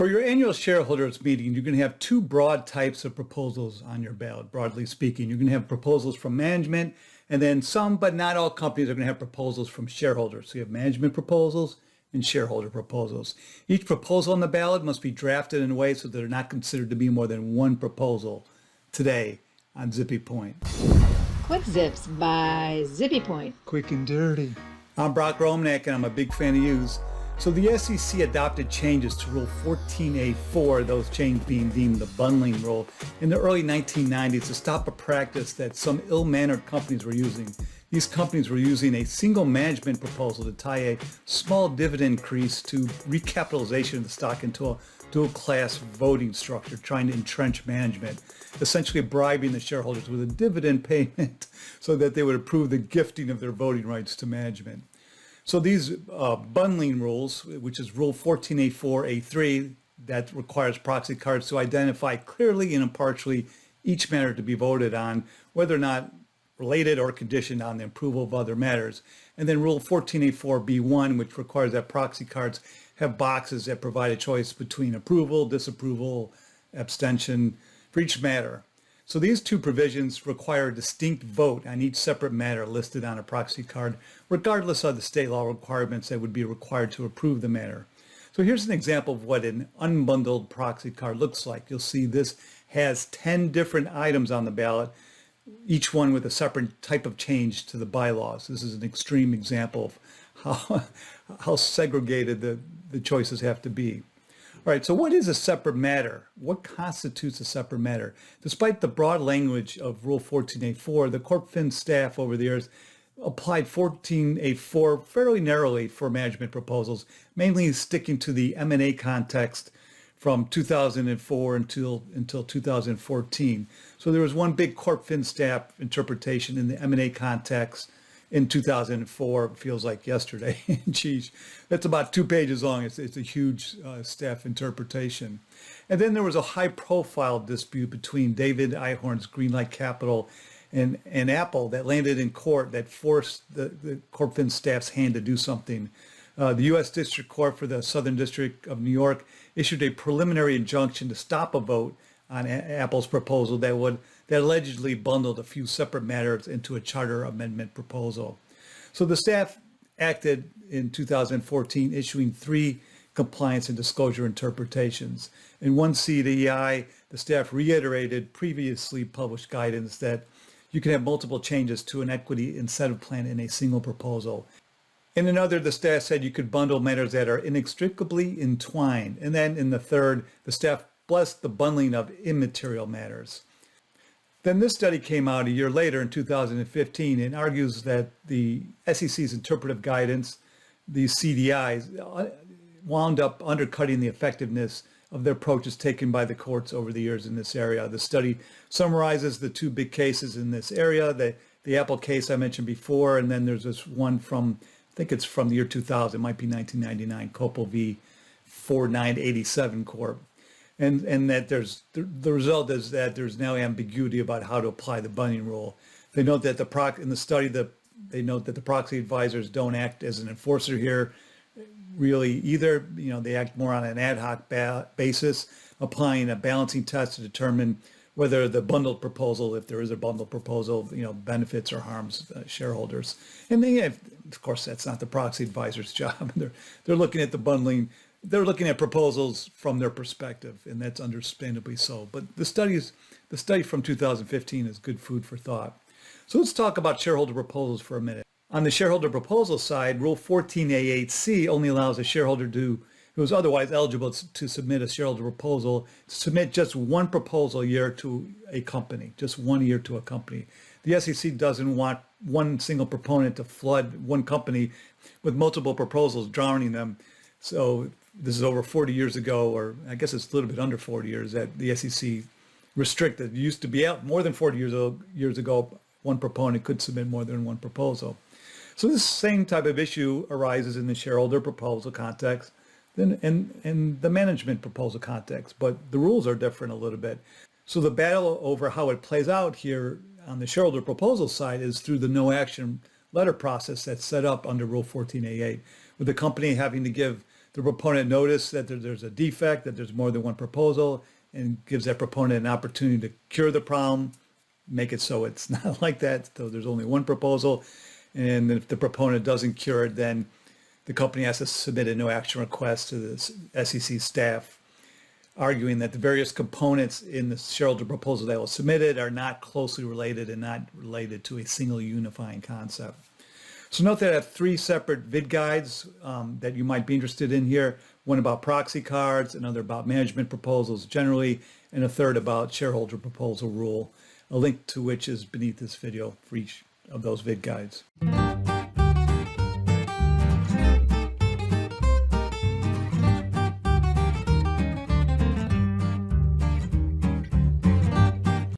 For your annual shareholders meeting, you're going to have two broad types of proposals on your ballot, broadly speaking. You're going to have proposals from management, and then some, but not all companies are going to have proposals from shareholders. So you have management proposals and shareholder proposals. Each proposal on the ballot must be drafted in a way so that they're not considered to be more than one proposal today on Zippy Point. Quick Zips by Zippy Point. Quick and dirty. I'm Brock Romanek, and I'm a big fan of yous. So the SEC adopted changes to Rule 14A4, those changes being deemed the bundling rule, in the early 1990s to stop a practice that some ill-mannered companies were using. These companies were using a single management proposal to tie a small dividend increase to recapitalization of the stock into a dual-class voting structure, trying to entrench management, essentially bribing the shareholders with a dividend payment so that they would approve the gifting of their voting rights to management. So these bundling rules, which is Rule 14A4A3, that requires proxy cards to identify clearly and impartially each matter to be voted on, whether or not related or conditioned on the approval of other matters. And then Rule 14A4B1, which requires that proxy cards have boxes that provide a choice between approval, disapproval, abstention for each matter. So these two provisions require a distinct vote on each separate matter listed on a proxy card, regardless of the state law requirements that would be required to approve the matter. So here's an example of what an unbundled proxy card looks like. You'll see this has 10 different items on the ballot, each one with a separate type of change to the bylaws. This is an extreme example of how segregated the choices have to be. All right, so what is a separate matter? What constitutes a separate matter? Despite the broad language of Rule 14A4, the CorpFin staff over the years applied 14A4 fairly narrowly for management proposals, mainly sticking to the M&A context from 2004 until 2014. So there was one big CorpFin staff interpretation in the M&A context in 2004, feels like yesterday. Geez, that's about 2 pages long. It's a huge staff interpretation. And then there was a high-profile dispute between David Ihorn's Greenlight Capital and Apple that landed in court that forced the CorpFin staff's hand to do something. The U.S. District Court for the Southern District of New York issued a preliminary injunction to stop a vote on Apple's proposal that allegedly bundled a few separate matters into a charter amendment proposal. So the staff acted in 2014, issuing 3 compliance and disclosure interpretations. In one CDI, the staff reiterated previously published guidance that you can have multiple changes to an equity incentive plan in a single proposal. In another, the staff said you could bundle matters that are inextricably entwined. And then in the third, the staff blessed the bundling of immaterial matters. Then this study came out a year later in 2015 and argues that the SEC's interpretive guidance, these CDIs, wound up undercutting the effectiveness of the approaches taken by the courts over the years in this area. The study summarizes the 2 big cases in this area, the Apple case I mentioned before, and then there's this one from, I think it's from the year 2000, it might be 1999, Copel v. 4987 Corp. And that the result is that there's now ambiguity about how to apply the bundling rule. They note that in the study they note that the proxy advisors don't act as an enforcer here, really either. They act more on an ad hoc basis, applying a balancing test to determine whether the bundled proposal, if there is a bundled proposal, benefits or harms shareholders. And of course, that's not the proxy advisor's job. They're looking at the bundling. They're looking at proposals from their perspective, and that's understandably so. But the study from 2015 is good food for thought. So let's talk about shareholder proposals for a minute. On the shareholder proposal side, Rule 14A8C only allows a shareholder who is otherwise eligible to submit a shareholder proposal to submit just one proposal a year to a company, just 1 year to a company. The SEC doesn't want one single proponent to flood one company with multiple proposals, drowning them. So this is over 40 years ago, or I guess it's a little bit under 40 years, that the SEC restricted. It used to be out more than 40 years ago, one proponent could submit more than one proposal. So this same type of issue arises in the shareholder proposal context and the management proposal context, but the rules are different a little bit. So the battle over how it plays out here on the shareholder proposal side is through the no action letter process that's set up under Rule 14A8, with the company having to give the proponent notice that there's a defect, that there's more than one proposal, and gives that proponent an opportunity to cure the problem, make it so it's not like that, so there's only one proposal. And if the proponent doesn't cure it, then the company has to submit a no action request to the SEC staff, arguing that the various components in the shareholder proposal that was submitted are not closely related and not related to a single unifying concept. So note that I have 3 separate Vid-Guides that you might be interested in here. One about proxy cards, another about management proposals generally, and a third about shareholder proposal rule, a link to which is beneath this video for each of those Vid-Guides.